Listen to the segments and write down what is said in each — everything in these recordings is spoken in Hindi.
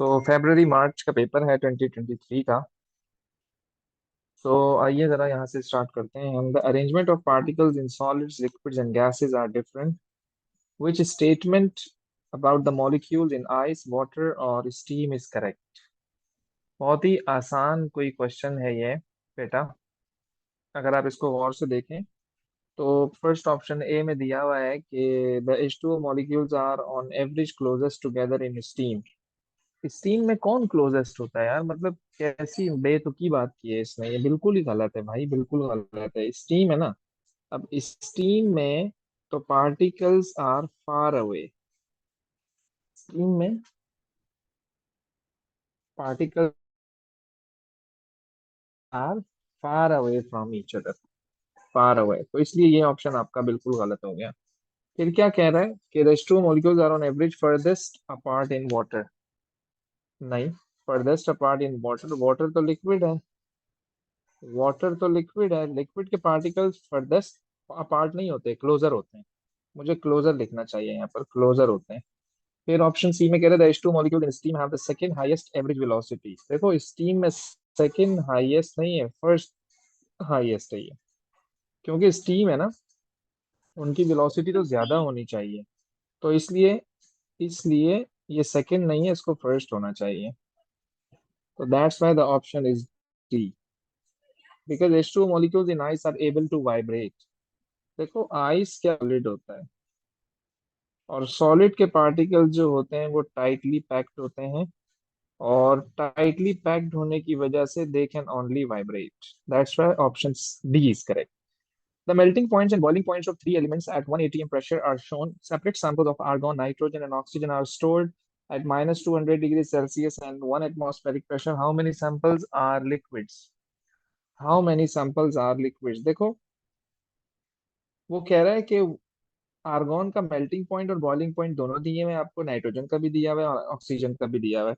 तो फेब्रवरी मार्च का पेपर है 2023 का। तो आइए जरा यहाँ से स्टार्ट करते हैं हम। The arrangement of particles in solids liquids and gases are different. Which statement about the molecules in ice water और स्टीम इज करेक्ट। बहुत ही आसान कोई क्वेश्चन है ये बेटा। अगर आप इसको गौर से देखें तो फर्स्ट ऑप्शन ए में दिया हुआ है कि the H2O molecules are on average closest together in steam. Steam में कौन क्लोजेस्ट होता है यार, मतलब कैसी बेतुकी बात की है इसने, ये बिल्कुल ही गलत है भाई, बिल्कुल गलत है। स्टीम है ना। अब स्टीम में तो particles are far away. Steam में particles are far away from each other. Far away, तो इसलिए ये ऑप्शन आपका बिल्कुल गलत हो गया। फिर क्या कह रहा है कि the two molecules are on average furthest apart in water। नहीं, furthest apart in water, water तो लिक्विड है। वाटर तो लिक्विड है, लिक्विड के पार्टिकल्स फर्देस्ट अपार्ट नहीं होते, क्लोजर होते हैं। मुझे क्लोजर लिखना चाहिए यहाँ पर, क्लोजर होते हैं। फिर ऑप्शन सी में कह रहे हैं H2 molecule in steam have the second highest average velocity. देखो स्टीम में सेकंड हाईएस्ट नहीं है, फर्स्ट हाईएस्ट है ये। क्योंकि स्टीम है ना, उनकी वेलोसिटी तो ज्यादा होनी चाहिए। तो इसलिए इसलिए ये सेकंड नहीं है, इसको फर्स्ट होना चाहिए। तो that's why the option is D. Because H2 molecules in ice are able to vibrate. देखो आइस क्या सॉलिड होता है, और सॉलिड के पार्टिकल्स जो होते हैं वो टाइटली पैक्ड होते हैं, और टाइटली पैक्ड होने की वजह से they can only vibrate. That's why option D is correct. The melting points and boiling points of three elements at 1 atm pressure are shown. Separate samples of argon, nitrogen, and oxygen are stored at minus 200 degrees Celsius and 1 atmospheric pressure. How many samples are liquids? How many samples are liquids? देखो वो कह रहा है कि आर्गन का मेल्टिंग पॉइंट और बॉइलिंग पॉइंट दोनों दिए हुए हैं आपको, नाइट्रोजन का भी दिया हुआ है और ऑक्सीजन का भी दिया हुआ है।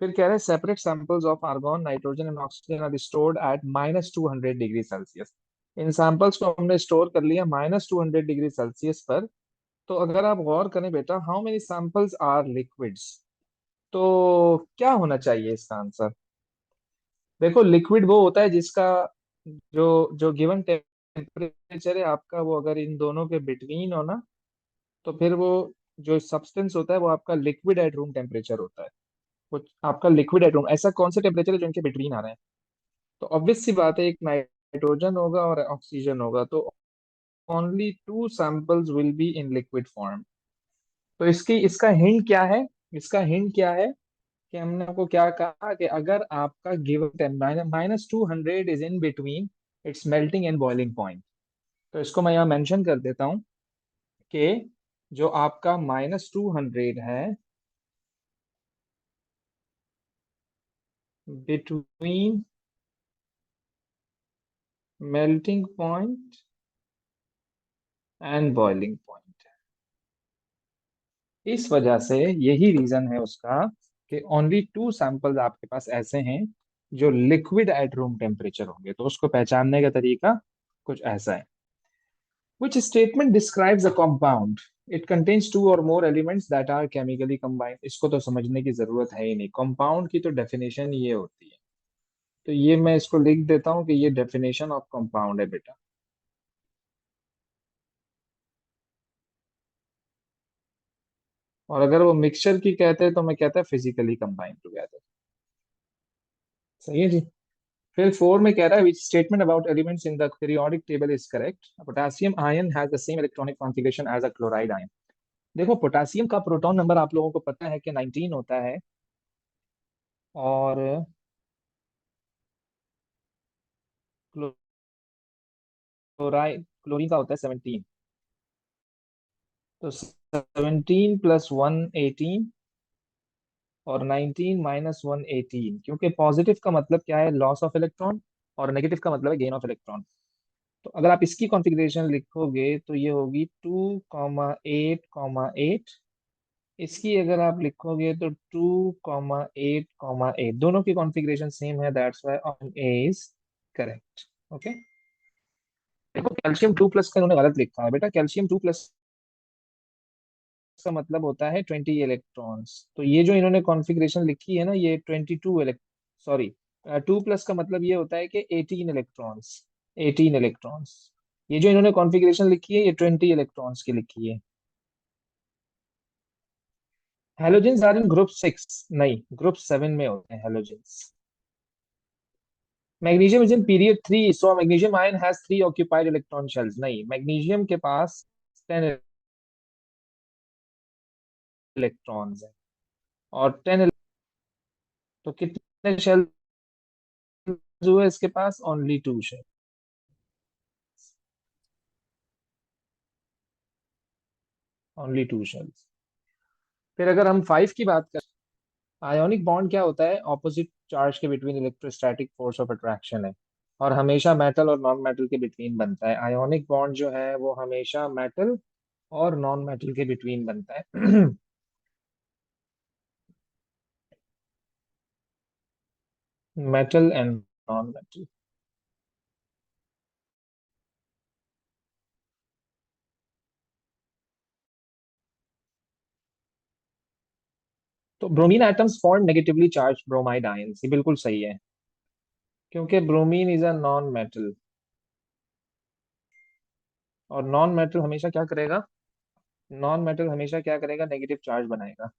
फिर कह रहे हैं separate samples of argon, nitrogen and oxygen are stored at -200 degree Celsius. इन सैंपल्स को हमने स्टोर कर लिया -200 डिग्री सेल्सियस पर। तो अगर आप गौर करें बेटा, how many samples are liquids, तो क्या होना चाहिए इसका आंसर। देखो लिक्विड वो होता है जिसका जो जो गिवन टेम्परेचर है आपका, वो अगर इन दोनों के बिटवीन हो ना, तो फिर वो जो सब्सटेंस होता है वो आपका लिक्विड एट रूम टेम्परेचर होता है। वो आपका लिक्विड एट रूम, ऐसा कौन सा टेम्परेचर है जो इनके बिटवीन आ रहे हैं। तो ऑब्वियस सी बात है, एक नाइट्रोजन होगा और ऑक्सीजन होगा, तो only two samples will be in liquid form. तो इसकी इसका हिंट क्या है, इसका हिंट क्या है कि हमने आपको क्या कहा कि अगर आपका given -200 is in between its melting and boiling point. तो इसको मैं यहाँ मेंशन कर देता हूँ कि जो आपका -200 है between melting point and boiling point. इस वजह से यही रीजन है उसका कि ओनली टू सैंपल्स आपके पास ऐसे हैं जो लिक्विड एट रूम टेम्परेचर होंगे। तो उसको पहचानने का तरीका कुछ ऐसा है। Which statement describes a compound? It contains two or more elements that are chemically combined. इसको तो समझने की जरूरत है ही नहीं, कंपाउंड की तो डेफिनेशन ये होती है। तो ये मैं इसको लिख देता हूँ कि ये डेफिनेशन ऑफ कंपाउंड है बेटा। और अगर वो मिक्सचर की कहते हैं तो मैं कहता है फिजिकली कंबाइंड टुगेदर। सही है जी। फिर फोर में कह रहा है which statement about elements in the periodic table is correct. Potassium ion has the same electronic configuration as a chloride ion. देखो पोटेशियम का प्रोटॉन नंबर आप लोगों को पता है कि 19 होता है, और क्लोरीन का होता है 17। तो 17 + 1 18, और 19 - 1 18। क्योंकि पॉजिटिव का मतलब क्या है, लॉस ऑफ इलेक्ट्रॉन, और नेगेटिव का मतलब है गेन ऑफ इलेक्ट्रॉन। तो अगर आप इसकी कॉन्फ़िगरेशन लिखोगे तो ये होगी 2,8,8। इसकी अगर आप लिखोगे तो 2,8,8। दोनों की कॉन्फ़िगरेशन सेम है, that's why option A is correct. Okay. देखो कैल्शियम 2+ का इन्होंने गलत लिखा है बेटा, कैल्शियम 2+ का मतलब होता है 20 इलेक्ट्रॉन्स। तो ये जो इन्होंने कॉन्फ़िगरेशन लिखी है ना, ये 22 सॉरी, 2+ का मतलब ये होता है कि 18 इलेक्ट्रॉन्स। 18 इलेक्ट्रॉन्स। ये जो इन्होंने कॉन्फ़िगरेशन लिखी है, ये 20 इलेक्ट्रॉन्स की लिखी है। हेलोजेंस आर इन ग्रुप 6, नहीं, ग्रुप 7 में होते हैं halogens. Magnesium is in period 3, so magnesium ion has 3 occupied electron shells. नहीं, मैग्नीशियम के पास 10 इलेक्ट्रॉन्स है। और 10, तो कितने शेल हुए इसके पास? Only 2 shell. Only 2 shells. फिर अगर हम 5 की बात करें, आयोनिक बॉन्ड क्या होता है? ऑपोजिट चार्ज के between electrostatic force of attraction है, और हमेशा मेटल और नॉन मेटल के बिटवीन बनता है। आयोनिक बॉन्ड जो है वो हमेशा मेटल और नॉन मेटल के बिटवीन बनता है। Metal and non metal. तो bromine atoms form negatively charge bromide ions, ये बिल्कुल सही है, क्योंकि bromine is a non metal. और नॉन मेटल हमेशा क्या करेगा? नॉन मेटल हमेशा क्या करेगा? नेगेटिव चार्ज बनाएगा।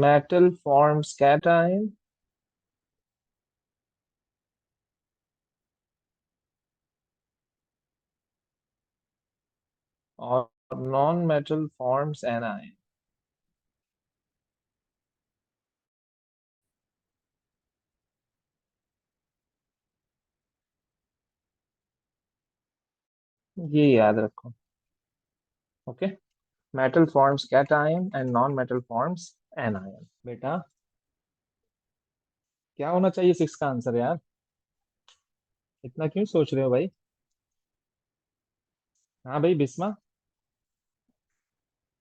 मेटल फॉर्म्स कैटायन और नॉन मेटल फॉर्म्स एनायन। ये याद रखो। Okay. Metal forms cation and non metal forms anion. बेटा, क्या होना चाहिए 6 का आंसर यार? इतना क्यों सोच रहे हो भाई? हाँ भाई, बिस्मा,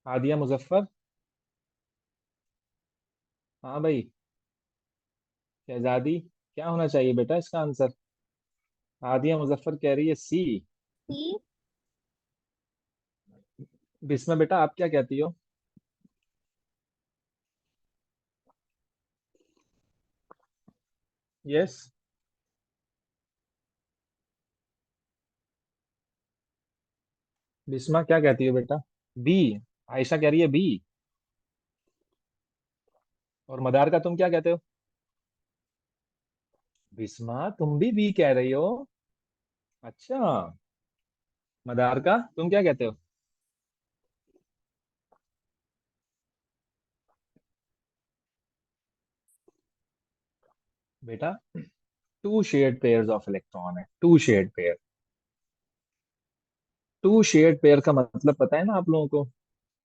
आदिया मुजफ्फर। हाँ भाई, शहजादी, क्या होना चाहिए बेटा इसका आंसर? आदिया मुजफ्फर कह रही है सी। सी। बिस्मा बेटा, आप क्या कहती हो? यस। बिस्मा क्या कहती हो बेटा? बी। आयशा कह रही है बी। और मदार का तुम क्या कहते हो? बिस्मा, तुम भी बी कह रही हो? अच्छा। मदार का तुम क्या कहते हो? बेटा, 2 शेयर्ड पेयर्स ऑफ इलेक्ट्रॉन है, 2 शेयर्ड पेयर। 2 शेयर्ड पेयर का मतलब पता है ना आप लोगों को?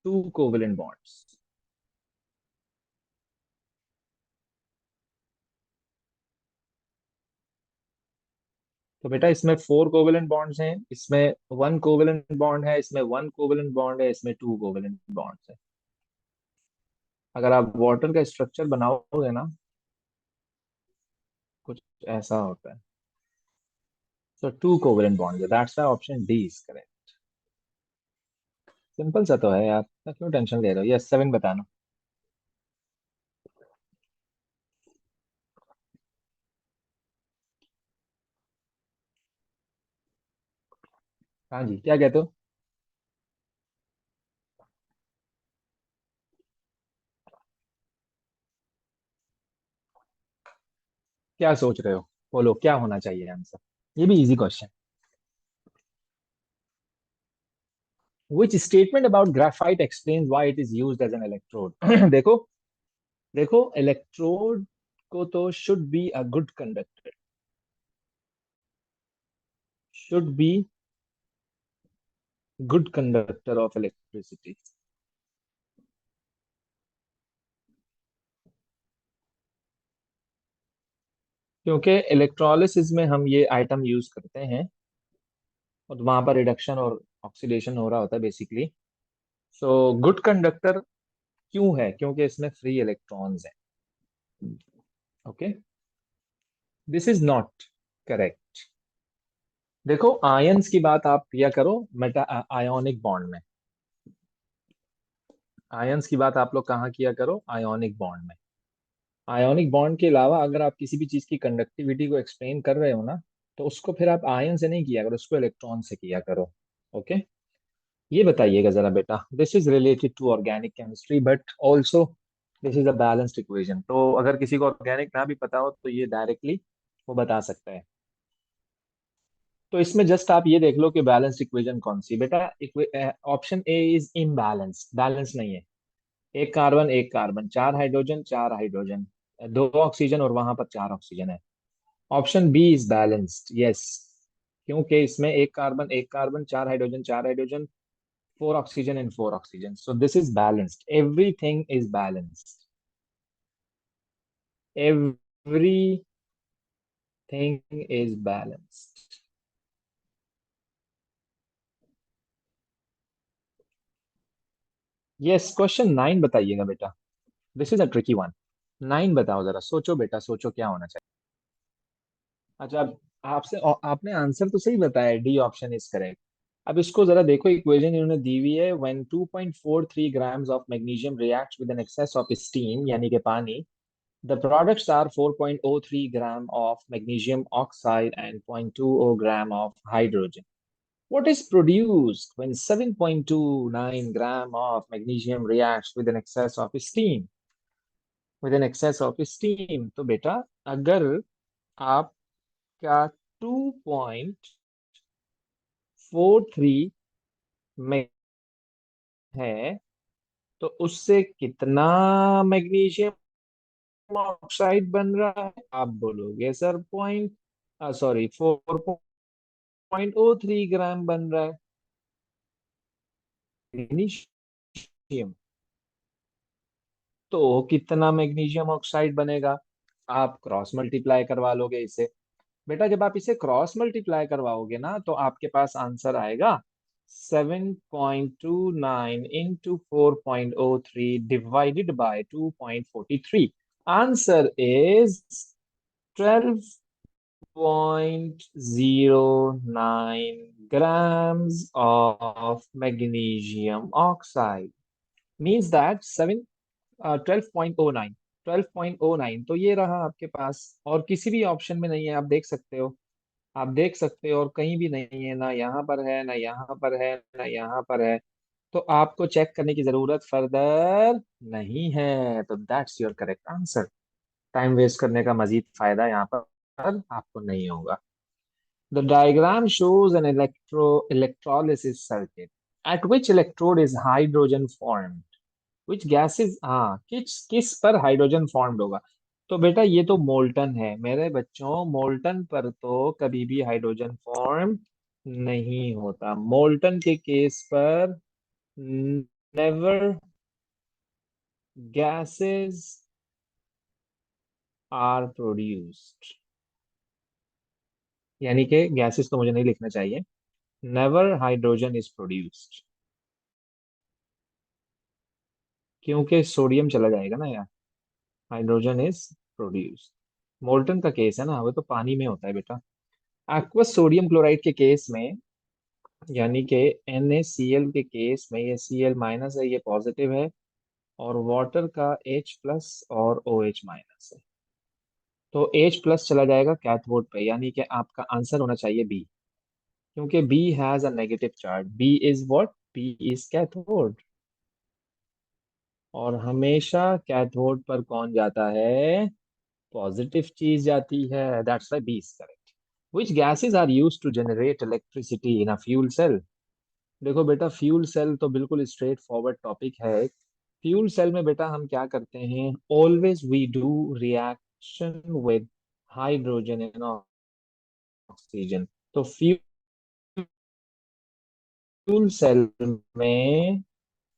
2 कोवेलेंट बॉन्ड्स। तो बेटा, इसमें 4 कोवेलेंट बॉन्ड्स हैं, इसमें 1 कोवेलेंट बॉन्ड है, इसमें 1 कोवेलेंट बॉन्ड है, इसमें 2 कोवेलेंट बॉन्ड्स है। अगर आप वाटर का स्ट्रक्चर बनाओगे ना, कुछ ऐसा होता है। सो 2 कोवेलेंट बॉन्ड्स है, that's why option D is correct. Simple सा तो है यार, तो क्यों टेंशन ले रहे हो? यस, 7 बताना। हाँ जी, क्या कहते हो? क्या सोच रहे हो? बोलो, क्या होना चाहिए आंसर? ये भी easy question. Which statement about graphite explains why it is used as an electrode? देखो, देखो, इलेक्ट्रोड को तो should be a good conductor, should be good conductor of electricity. क्योंकि इलेक्ट्रोलिसिस में हम ये आइटम यूज करते हैं, और वहां पर रिडक्शन और ऑक्सीडेशन हो रहा होता है बेसिकली। सो गुड कंडक्टर क्यों है? क्योंकि इसमें फ्री इलेक्ट्रॉन्स हैं। Okay, this is not correct. देखो, आयंस की बात आप किया करो मेटा आयोनिक बॉन्ड में, आयंस की बात आप लोग कहाँ किया करो, आयोनिक बॉन्ड में। आयोनिक बॉन्ड के अलावा अगर आप किसी भी चीज की कंडक्टिविटी को एक्सप्लेन कर रहे हो ना, तो उसको फिर आप आयन से नहीं किया करो, उसको इलेक्ट्रॉन से किया करो। ओके। ये बताइएगा जरा बेटा, this is related to organic chemistry but also this is a balanced equation, तो अगर किसी को ऑर्गेनिक ना भी पता हो तो ये डायरेक्टली वो बता सकता है। तो इसमें जस्ट आप ये देख लो कि बैलेंस्ड इक्वेशन कौन सी बेटा। Option A is imbalance, balance नहीं है। एक कार्बन, चार हाइड्रोजन, चार हाइड्रोजन, दो ऑक्सीजन और वहां पर चार ऑक्सीजन है। Option B is balanced, yes. क्योंकि इसमें एक कार्बन, चार hydrogen, four oxygen and four oxygen, so this is balanced, everything is balanced, everything is balanced. Yes, question 9 बताइएगा बेटा, this is a tricky one. 9 बताओ जरा, सोचो बेटा, सोचो क्या होना चाहिए। अच्छा आपसे आपने आंसर तो सही बताया, डी ऑप्शन इज करेक्ट। अब इसको जरा देखो, इक्वेशन इन्होंने दी हुई है, when 2.43 grams of magnesium reacts with an excess of steam यानी कि पानी, the products are 4.03 gram of magnesium oxide and 0.20 gram of hydrogen. What is produced when 7.29 gram of magnesium reacts with an excess of steam? With an excess of steam, तो बेटा अगर आपका 2.43 में है तो उससे कितना मैग्नीशियम ऑक्साइड बन रहा है, आप बोलोगे सर पॉइंट, सॉरी 4.03 ग्राम बन रहा है मैग्नीशियम। तो कितना मैग्नीशियम ऑक्साइड बनेगा, आप क्रॉस मल्टीप्लाई करवा लोगे इसे। बेटा जब आप इसे क्रॉस मल्टीप्लाई करवाओगे ना तो आपके पास आंसर आएगा 7.29 into 4.03 divided by 2.43। Answer is 12.09 grams of magnesium oxide, means that 12.09, 12.09 तो ये रहा आपके पास, और किसी भी ऑप्शन में नहीं है, आप देख सकते हो। आप देख सकते हो और कहीं भी नहीं है, ना यहाँ पर है, ना यहाँ पर है, ना यहाँ पर है। तो आपको चेक करने की जरूरत फर्दर नहीं है, तो that's your correct answer. Time waste करने का मजीद फायदा यहाँ पर आपको नहीं होगा। The diagram shows an electrolysis circuit at which electrode is hydrogen formed, which gases, हाँ किस पर हाइड्रोजन फॉर्म्ड होगा। तो बेटा ये तो मोल्टन है मेरे बच्चों, मोल्टन पर तो कभी भी हाइड्रोजन फॉर्म नहीं होता, मोल्टन के केस पर नेवर गैसेस आर प्रोड्यूस्ड, यानी कि गैसेस तो मुझे नहीं लिखना चाहिए, नेवर हाइड्रोजन इज प्रोड्यूस्ड, क्योंकि सोडियम चला जाएगा ना यार। हाइड्रोजन इज प्रोड्यूस्ड, मोल्टन का केस है ना, वो तो पानी में होता है बेटा। एक्वस सोडियम क्लोराइड के केस में, यानी कि NaCl के केस में, ये Cl माइनस है, ये पॉजिटिव है, और वाटर का H प्लस और OH माइनस है, तो H प्लस चला जाएगा कैथोड पे, यानी कि आपका आंसर होना चाहिए बी, क्योंकि B has a negative charge, B is what, B is cathode. और हमेशा कैथोड पर कौन जाता है, पॉजिटिव चीज जाती है, that's why B is correct. Which gases are used to generate electricity in a fuel cell. देखो बेटा फ्यूल सेल तो बिल्कुल स्ट्रेट फॉरवर्ड टॉपिक है। फ्यूल सेल में बेटा हम क्या करते हैं, always we do reaction with hydrogen and oxygen. तो फ्यूल सेल में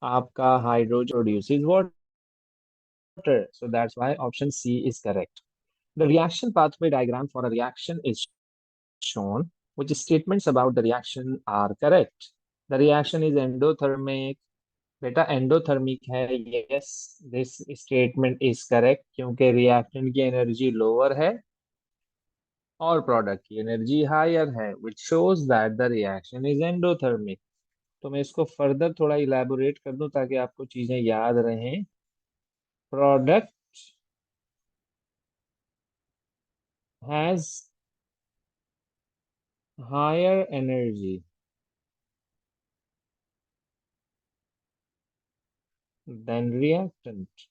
आपका hydrogen produces water, so that's why option C is correct. The reaction pathway diagram for a reaction is shown, which statements about the reaction are correct. The reaction is endothermic, बेटा एंडोथर्मिक है, yes, this statement is correct, क्योंकि रिएक्टेंट की एनर्जी लोअर है और प्रोडक्ट की एनर्जी हायर है, which shows that the reaction is endothermic. तो मैं इसको फर्दर थोड़ा इलैबोरेट कर दूं ताकि आपको चीजें याद रहें। Product has higher energy than reactant.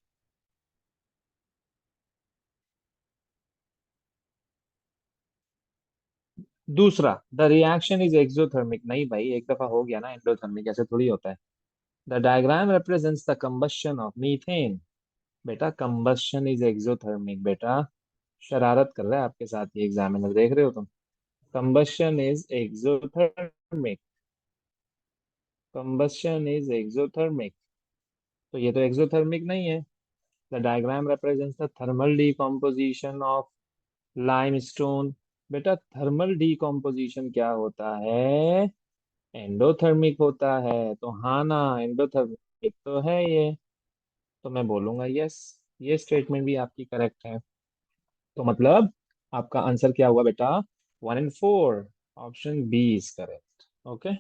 दूसरा, द रिएक्शन इज एक्सोथर्मिक। नहीं भाई, एक दफा हो गया ना एंडोथर्मिक, ऐसे थोड़ी होता है। The diagram represents the combustion of methane. बेटा कंबशन इज एक्सोथर्मिक बेटा। शरारत कर रहा है आपके साथ ये एग्जामिनर, देख रहे हो तुम। Combustion is exothermic. Combustion is exothermic. तो ये तो एक्सोथर्मिक नहीं है। The diagram represents the thermal decomposition of limestone. बेटा थर्मल डिकम्पोजिशन क्या होता है? एंडोथर्मिक होता है। तो हाँ ना, एंडोथर्मिक तो है ये। तो मैं बोलूंगा यस, ये स्टेटमेंट भी आपकी करेक्ट है। तो मतलब आपका आंसर क्या हुआ बेटा? 1 and 4, option B is correct. Okay,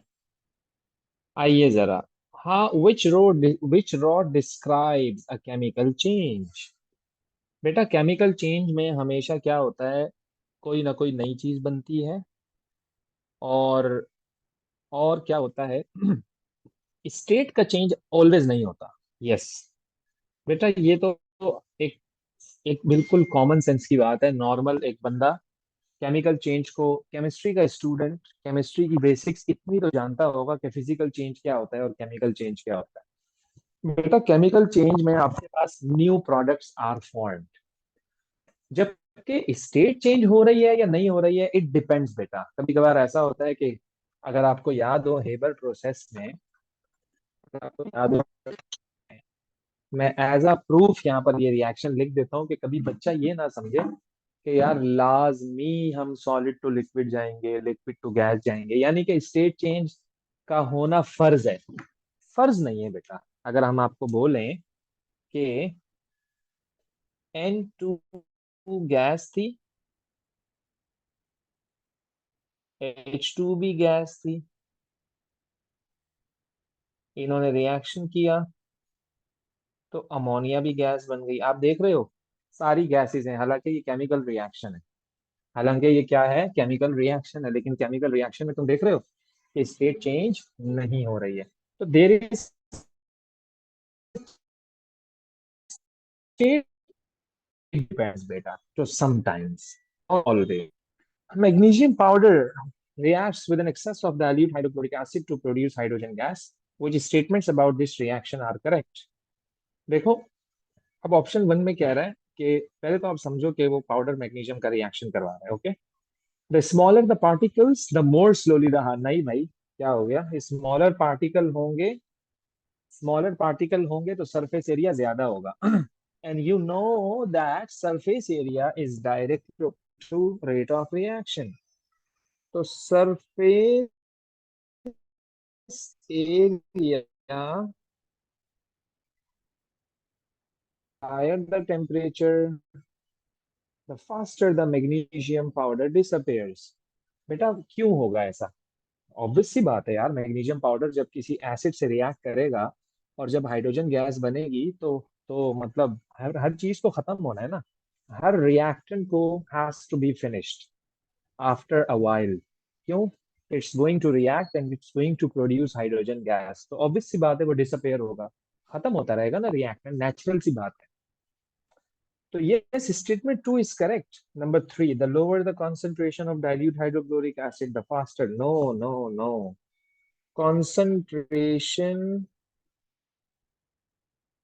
आइए जरा। हाँ, which row describes a chemical change. बेटा केमिकल चेंज में हमेशा क्या होता है, कोई ना कोई नई चीज बनती है। और और क्या होता है, स्टेट का चेंज ऑलवेज नहीं होता। यस बेटा, ये तो एक एक बिल्कुल कॉमन सेंस की बात है। नॉर्मल एक बंदा केमिकल चेंज को, केमिस्ट्री का स्टूडेंट केमिस्ट्री की बेसिक्स इतनी तो जानता होगा कि फिजिकल चेंज क्या होता है और केमिकल चेंज क्या होता है। बेटा केमिकल चेंज में आपके पास न्यू प्रोडक्ट्स आर फॉर्म्ड, जबकि स्टेट चेंज हो रही है या नहीं हो रही है, इट डिपेंड्स बेटा। कभी कभार ऐसा होता है कि अगर आपको याद हो हेबर प्रोसेस में, अगर आपको याद हो, मैं एज अ प्रूफ यहाँ पर ये रिएक्शन लिख देता हूँ कि कभी बच्चा ये ना समझे कि यार लाजमी हम सॉलिड टू लिक्विड जाएंगे, लिक्विड टू गैस जाएंगे, यानी कि स्टेट चेंज का होना फर्ज है। फर्ज नहीं है बेटा। अगर हम आपको बोलें कि N2 गैस थी, H2 भी गैस थी, इन्होंने रिएक्शन किया तो अमोनिया भी गैस बन गई। आप देख रहे हो सारी गैसेस हैं, हालांकि ये केमिकल रिएक्शन है। हालांकि ये क्या है, केमिकल रिएक्शन है, लेकिन केमिकल रिएक्शन में तुम देख रहे हो कि स्टेट चेंज नहीं हो रही है। तो देर इज स्टेट डिपेंड्स बेटा, तो sometimes, always. Magnesium powder reacts with an excess of dilute hydrochloric acid to produce hydrogen gas. Which statements about this reaction are correct? देखो, अब ऑप्शन वन में कह रहा है कि पहले तो आप समझो कि वो पाउडर मैग्नीशियम का रिएक्शन करवा रहा है। Okay, the smaller the particles the more slowly the. नहीं भाई, क्या हो गया, स्मॉलर पार्टिकल होंगे, स्मॉलर पार्टिकल होंगे तो सरफेस एरिया ज्यादा होगा। And you know that surface area is direct to rate of reaction. तो surface area, higher the temperature, the faster the magnesium powder disappears. बेटा क्यों होगा ऐसा? ऑब्वियस सी बात है यार, मैग्नीशियम पाउडर जब किसी एसिड से रिएक्ट करेगा और जब हाइड्रोजन गैस बनेगी तो मतलब हर हर चीज को खत्म होना है ना। हर रिएक्टेंट को has to be finished after a while. क्यों? It's going to react and it's going to produce hydrogen gas, तो ऑब्वियस सी बात है वो डिसअपेयर होगा, खत्म होता रहेगा ना रिएक्टेंट, नेचुरल सी बात है। तो yes, statement 2 is correct. Number 3, the lower the concentration of dilute hydrochloric acid, the faster. No, no, no. Concentration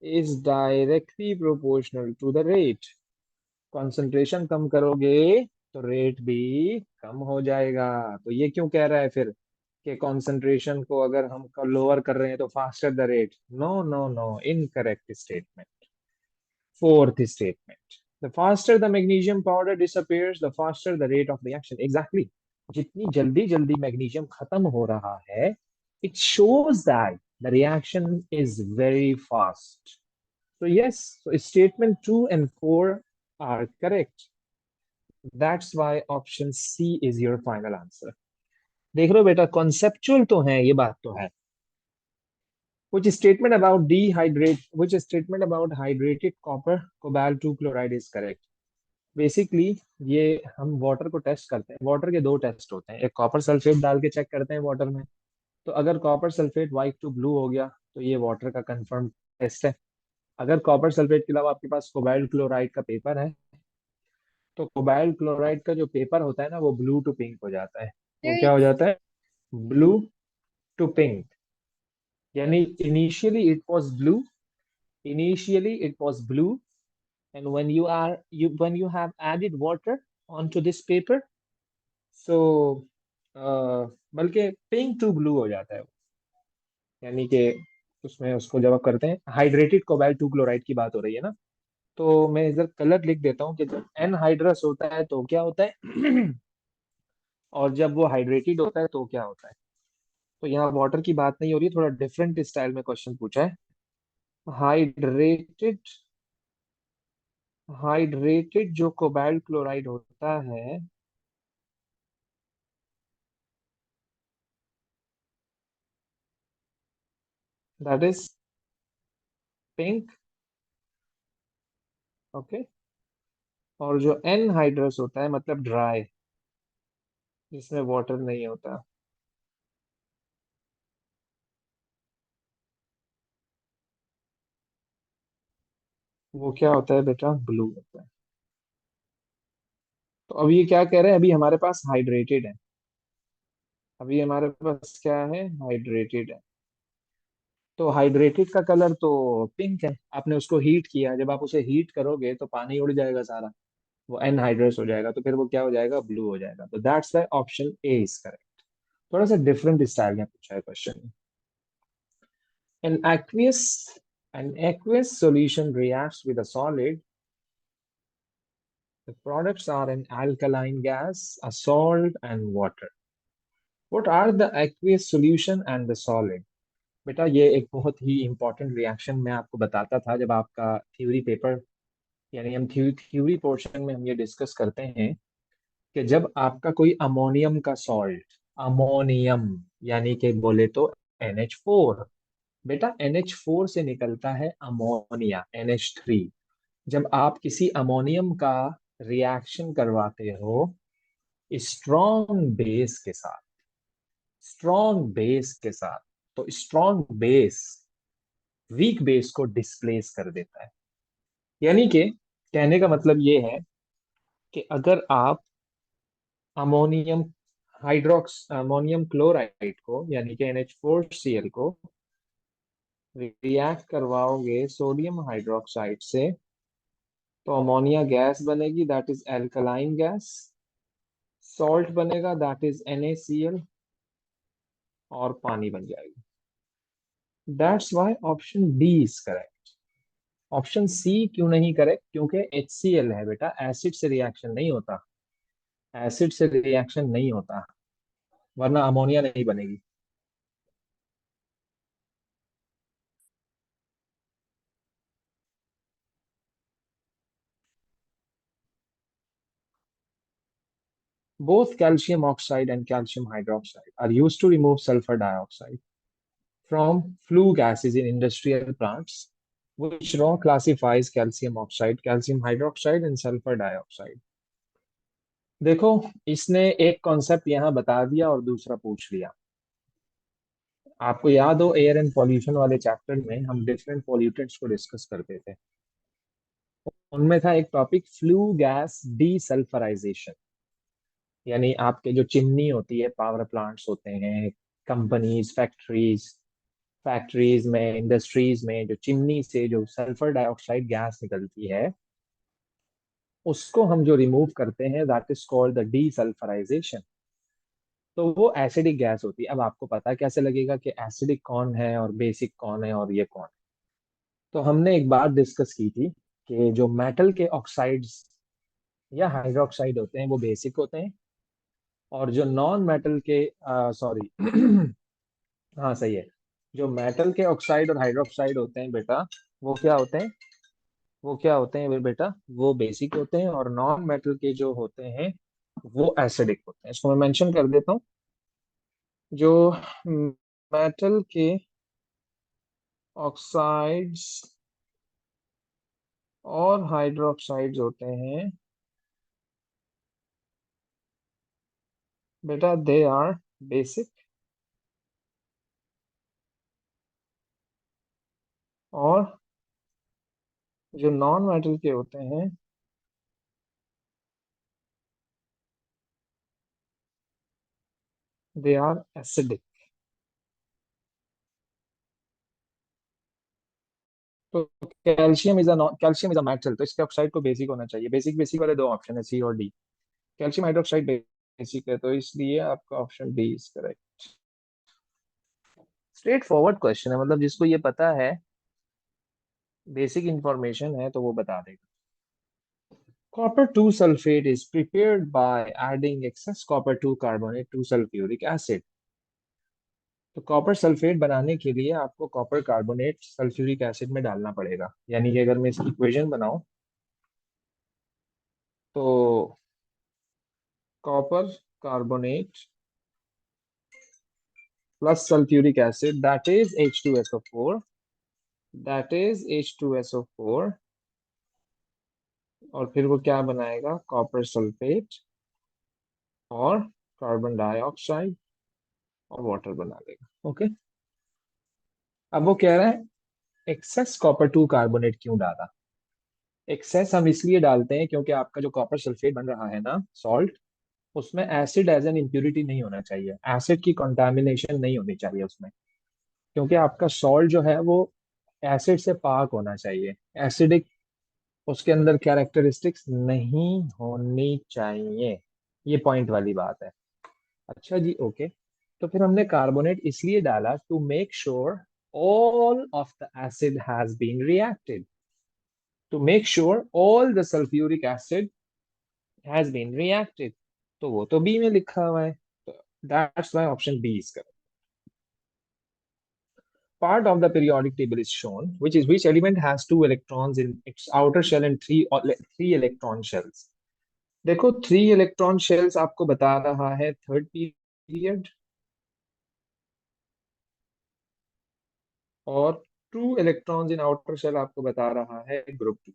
is directly proportional to the rate. Concentration कम करोगे तो रेट भी कम हो जाएगा। तो ये क्यों कह रहा है फिर कि concentration को अगर हम लोअर कर रहे हैं तो faster the rate? No, no, no. Incorrect statement. Fourth statement. The faster the magnesium powder disappears, the faster the rate of reaction. Exactly. जितनी जल्दी जल्दी मैग्नीशियम खत्म हो रहा है, it shows that the reaction is very fast. So yes, so statement 2 and 4 are correct. That's why option C is your final answer. देख रहे हो बेटा, कॉन्सेप्चुअल तो है, ये बात तो है, which statement about hydrated copper cobalt 2 chloride is correct? Basically ये हम वाटर को टेस्ट करते हैं, वाटर के दो टेस्ट होते हैं, एक कॉपर सल्फेट डाल के चेक करते हैं वाटर में। तो अगर copper sulphate white to blue हो गया तो ये वाटर का कंफर्म टेस्ट है। अगर कॉपर सल्फेट के अलावा आपके पास कोबाल्ट क्लोराइड का पेपर है, तो कोबाल्ट क्लोराइड का जो पेपर होता है ना, वो ब्लू टू पिंक हो जाता है। वो क्या हो जाता है? Blue to pink. यानी initially it was blue, initially it was blue, and when you have added water onto this paper, so बल्कि पिंक टू ब्लू हो जाता है वो। यानी कि उसमें उसको जब आप करते हैं, हाइड्रेटेड कोबाल्ट 2 क्लोराइड की बात हो रही है ना, तो मैं इधर कलर लिख देता हूँ कि जब एनहाइड्रस होता है तो क्या होता है और जब वो हाइड्रेटेड होता है तो क्या होता है। तो यहाँ वाटर की बात नहीं हो रही, थोड़ा डिफरेंट स्टाइल में क्वेश्चन पूछा है। हाइड्रेटेड हाइड्रेटेड जो कोबाल्ट क्लोराइड होता है, दैट इज पिंक। ओके। और जो एनहाइड्रस होता है मतलब ड्राई, जिसमें वाटर नहीं होता, वो क्या होता है बेटा? ब्लू होता है। तो अब ये क्या कह रहे हैं, अभी हमारे पास हाइड्रेटेड है, अभी हमारे पास क्या है? हाइड्रेटेड है। तो हाइड्रेटेड का कलर तो पिंक है। आपने उसको हीट किया, जब आप उसे हीट करोगे तो पानी उड़ जाएगा सारा, वो एनहाइड्रस हो जाएगा, तो फिर वो क्या हो जाएगा? ब्लू हो जाएगा। तो that's why option A is correct. थोड़ा सा डिफरेंट स्टाइल में पूछा है question. an aqueous an aqueous solution reacts with a solid. The products are an alkaline gas, a salt, and water. What are the aqueous solution and the solid? बेटा ये एक बहुत ही इंपॉर्टेंट रिएक्शन मैं आपको बताता था जब आपका थ्योरी पेपर, यानी हम थ्योरी पोर्शन में हम ये डिस्कस करते हैं कि जब आपका कोई अमोनियम का सॉल्ट, अमोनियम यानी कि बोले तो NH4, बेटा NH4 से निकलता है अमोनिया NH3। जब आप किसी अमोनियम का रिएक्शन करवाते हो स्ट्रॉन्ग बेस के साथ, स्ट्रॉन्ग बेस के साथ, तो स्ट्रॉन्ग बेस वीक बेस को डिस्प्लेस कर देता है। यानी कि कहने का मतलब ये है कि अगर आप अमोनियम अमोनियम क्लोराइड को यानी कि NH4Cl को रिएक्ट करवाओगे सोडियम हाइड्रोक्साइड से, तो अमोनिया गैस बनेगी, that is alkaline gas. Salt बनेगा, दैट इज NaCl, और पानी बन जाएगा। That's why option D is correct. Option C क्यों नहीं करेक्ट? क्योंकि HCl है बेटा, एसिड से रिएक्शन नहीं होता, एसिड से रिएक्शन नहीं होता, वरना अमोनिया नहीं बनेगी। Both calcium oxide and calcium hydroxide are used to remove sulfur dioxide from flue gases in industrial plants. Which law classifies calcium oxide, calcium hydroxide, and sulfur dioxide? देखो, इसने एक कॉन्सेप्ट यहाँ बता दिया और दूसरा पूछ लिया। आपको याद हो एयर एंड पॉल्यूशन वाले चैप्टर में हम डिफरेंट पॉल्यूटेंट्स को डिस्कस करते थे, उनमें था एक टॉपिक फ्लू गैस डीसल्फराइजेशन। यानी आपके जो चिमनी होती है, पावर प्लांट्स होते हैं, कंपनीज, फैक्ट्रीज में, इंडस्ट्रीज में जो चिमनी से जो सल्फर डाइऑक्साइड गैस निकलती है, उसको हम जो रिमूव करते हैं that is called the desulphurisation. तो वो एसिडिक गैस होती है। अब आपको पता कैसे लगेगा कि एसिडिक कौन है और बेसिक कौन है और ये कौन है? तो हमने एक बात डिस्कस की थी कि जो मेटल के ऑक्साइड्स या हाइड्रोक्साइड होते हैं वो बेसिक होते हैं, और जो नॉन मेटल के, सॉरी हाँ सही है, जो मेटल के ऑक्साइड और हाइड्रोक्साइड होते हैं बेटा, वो क्या होते हैं? वो क्या होते हैं बेटा? वो बेसिक होते हैं, और नॉन मेटल के जो होते हैं वो एसिडिक होते हैं। इसको मैं मेंशन कर देता हूँ। जो मेटल के ऑक्साइड्स और हाइड्रोक्साइड्स होते हैं बेटा, दे आर बेसिक, और जो नॉन मेटल के होते हैं दे आर एसिडिक। तो कैल्शियम इज अ मेटल, तो इसके ऑक्साइड को बेसिक होना चाहिए। बेसिक बेसिक वाले दो ऑप्शन है, सी और डी। कैल्शियम हाइड्रोक्साइड बेसिक है, तो इसलिए आपका option D is correct. Straight forward question है, मतलब जिसको ये पता है, बेसिक इंफॉर्मेशन है, तो वो बता देगा। Copper 2 sulfate is prepared by adding excess copper 2 carbonate to sulfuric acid। तो कॉपर सल्फेट बनाने के लिए आपको कॉपर कार्बोनेट सल्फ्यूरिक एसिड में डालना पड़ेगा। यानी कि अगर मैं इसकी इक्वेशन बनाऊं, तो copper carbonate plus sulphuric acid that is H2SO4 और फिर वो क्या बनाएगा, कॉपर सल्फेट और कार्बन डाइऑक्साइड और वाटर बना देगा। ओके, अब वो कह रहा है एक्सेस कॉपर टू कार्बोनेट क्यों डाला। एक्सेस हम इसलिए डालते हैं क्योंकि आपका जो कॉपर सल्फेट बन रहा है ना, सॉल्ट, उसमें एसिड एज एन इम्प्यूरिटी नहीं होना चाहिए, एसिड की कंटामिनेशन नहीं होनी चाहिए उसमें। क्योंकि आपका सॉल्ट जो है वो एसिड से पाक होना चाहिए, एसिडिक उसके अंदर कैरेक्टरिस्टिक्स नहीं होनी चाहिए। ये पॉइंट वाली बात है। अच्छा जी, ओके। तो फिर हमने कार्बोनेट इसलिए डाला to make sure all of the acid has been reacted, to make sure all the sulfuric acid has been reacted। तो वो तो बी में लिखा हुआ है, तो that's why option B is correct। Part of the periodic table is shown, which element has two electrons in its outer shell and three electron shells। देखो, थ्री इलेक्ट्रॉन शेल्स आपको बता रहा है थर्ड पीरियड, और two electrons in outer shell आपको बता रहा है group two.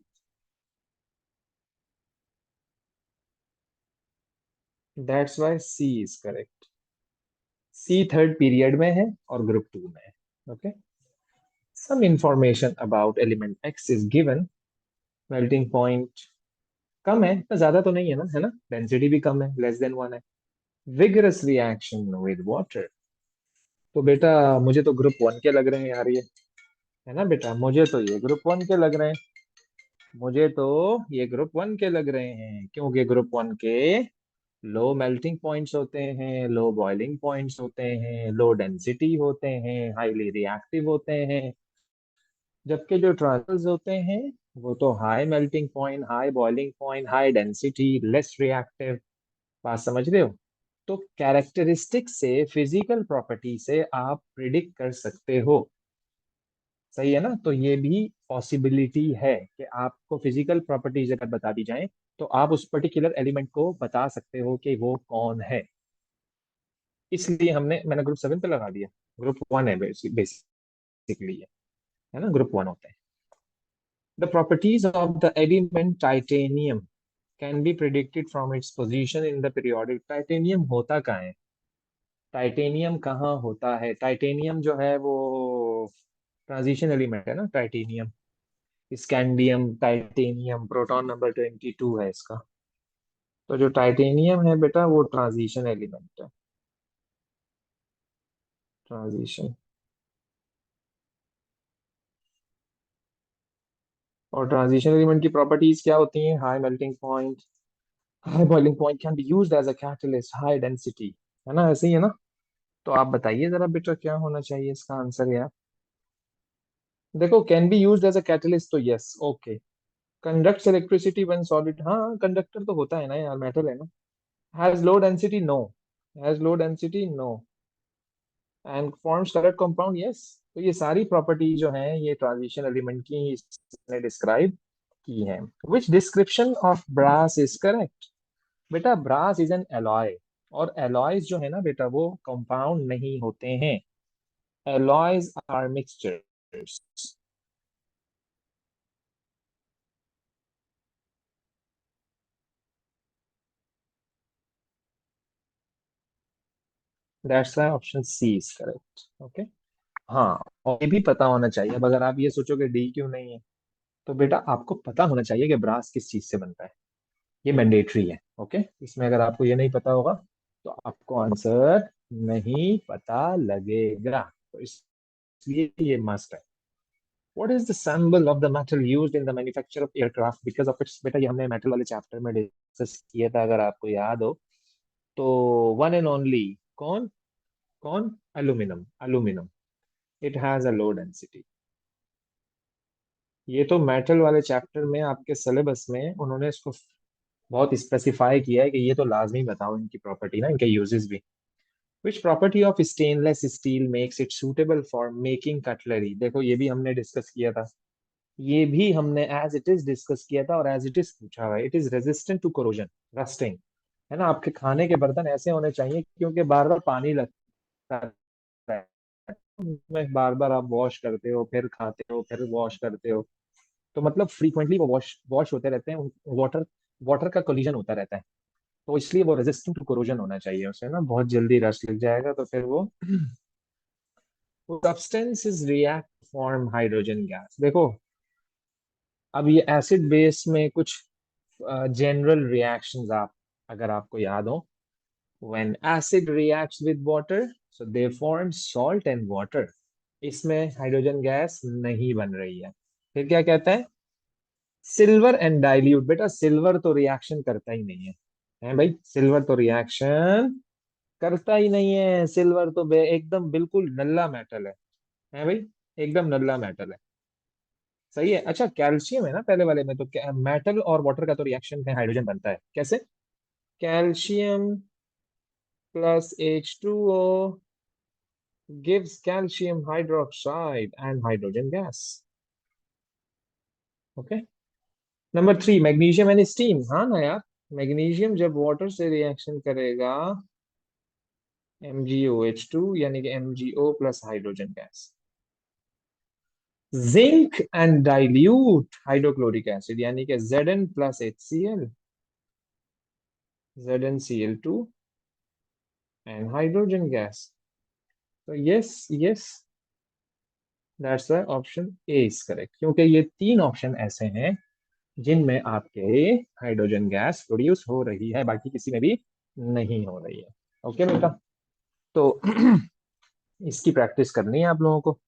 That's why C is correct. C third period में है और ग्रुप टू में है। Okay, some information about element X is given. Melting point कम है, तो ज्यादा तो नहीं है ना, है ना, डेंसिटी भी कम है, लेस देन 1 है। Vigorous reaction with water. तो बेटा मुझे तो ग्रुप 1 के लग रहे हैं यार ये, है ना बेटा, मुझे तो ये ग्रुप 1 के लग रहे हैं। मुझे तो ये ग्रुप 1 के लग रहे हैं, क्योंकि ग्रुप 1 के लो मेल्टिंग पॉइंट्स होते हैं, लो बॉइलिंग पॉइंट्स होते हैं, लो डेंसिटी होते हैं, हाईली रिएक्टिव होते हैं। जबकि जो ट्रांजिशंस होते हैं वो तो high melting point, high boiling point, high density, less reactive. बात समझ रहे हो। तो कैरेक्टरिस्टिक से, फिजिकल प्रॉपर्टी से आप प्रिडिक्ट कर सकते हो। सही है ना, तो ये भी पॉसिबिलिटी है कि आपको फिजिकल प्रॉपर्टीज अगर बता दी जाए, तो आप उस पर्टिकुलर एलिमेंट को बता सकते हो कि वो कौन है। इसलिए मैंने ग्रुप 7 पे लगा दिया। ग्रुप 1 है बेसिकली, है ना, ग्रुप 1 होता है। The properties of the element titanium can be predicted from its position in the periodic. Titanium होता कहाँ है, टाइटेनियम कहाँ होता है, टाइटेनियम जो है वो ट्रांजिशन एलिमेंट है ना, titanium. Scandium, titanium, proton number 22 है इसका। तो जो टाइटेनियम है बेटा वो ट्रांजिशन एलिमेंट है, ट्रांजिशन। और ट्रांजिशन एलिमेंट की प्रॉपर्टीज क्या होती हैं, high melting point, high boiling point, can be used as a catalyst, high density, है ना, ऐसे ही है ना। तो आप बताइए जरा बेटा क्या होना चाहिए इसका आंसर यार। देखो, can be used as a catalyst, तो yes, okay. Conducts electricity when solid, हाँ कंडक्टर तो होता है ना यार, मेटल है ना। Has low density, no. Has low density, no. And forms correct compound, yes. तो ये सारी प्रॉपर्टी जो है ये ट्रांजिशन एलिमेंट की इसने डिस्क्राइब की है। Which description of brass is correct. बेटा ब्रास इज एन एलॉय, और एलॉयज जो है ना बेटा वो कंपाउंड नहीं होते हैं, alloys are mixture. That's why option C is correct. Okay. हाँ, और ये भी पता होना चाहिए। अब अगर आप ये सोचोगे डी क्यों नहीं है, तो बेटा आपको पता होना चाहिए कि ब्रास किस चीज से बनता है। ये मैंडेटरी है। ओके, इसमें अगर आपको ये नहीं पता होगा तो आपको आंसर नहीं पता लगेगा, तो इसलिए ये मस्ट है। What is the symbol of the metal used in the manufacture of aircraft because of its. बेटा ये हमने मेटल वाले चैप्टर में डिस्कस किया था, अगर आपको याद हो तो। वन एंड ओनली कौन? कौन? Aluminium. Aluminium. It has a low density. ये तो मेटल वाले चैप्टर में आपके सिलेबस में उन्होंने इसको बहुत स्पेसिफाई किया है कि ये तो लाजमी बताओ इनकी प्रॉपर्टी ना, इनके यूजेस भी। Which property of stainless steel makes it suitable for making cutlery. देखो ये भी हमने डिस्कस किया था। ये भी हमने एज इट इज डिस्कस किया था और एज इट इज पूछा हुआ है। It is resistant to corrosion, rusting. है ना, आपके खाने के बर्तन ऐसे होने चाहिए क्योंकि बार बार पानी लगता है, में बार बार आप वॉश करते हो, फिर खाते हो, फिर वॉश करते हो, तो मतलब फ्रीक्वेंटली वो वॉश वॉश होते रहते हैं। वाटर वाटर का कोलिजन होता रहता है, तो इसलिए वो रेजिस्टेंट टू कोरोजन होना चाहिए। उसे ना बहुत जल्दी रस्ट लग जाएगा तो फिर वो substance is react form hydrogen gas. देखो अब ये एसिड बेस में कुछ जनरल रिएक्शंस आप अगर आपको याद हो, when acid reacts with water so they form salt and water. इसमें हाइड्रोजन गैस नहीं बन रही है। फिर क्या कहता है? Silver and dilute. बेटा सिल्वर तो रिएक्शन करता ही नहीं है भाई, सिल्वर तो रिएक्शन करता ही नहीं है। सिल्वर तो एकदम बिल्कुल नल्ला मेटल है भाई, एकदम नल्ला मेटल है। सही है। अच्छा कैल्शियम है ना पहले वाले में, तो मेटल और वाटर का तो रिएक्शन है, हाइड्रोजन बनता है कैसे? Calcium plus H2O gives calcium hydroxide and hydrogen gas. Okay. Number three, magnesium and steam. हाँ ना यार, मैग्नीशियम जब वाटर से रिएक्शन करेगा MgOH2 यानी कि MgO plus hydrogen gas. Zinc and dilute hydrochloric acid यानी कि Zn plus HCl, ZnCl2 and hydrogen gas. तो yes yes, that's why option A is correct, क्योंकि ये तीन ऑप्शन ऐसे हैं जिनमें आपके हाइड्रोजन गैस प्रोड्यूस हो रही है, बाकी किसी में भी नहीं हो रही है। ओके बेटा, तो इसकी प्रैक्टिस करनी है आप लोगों को।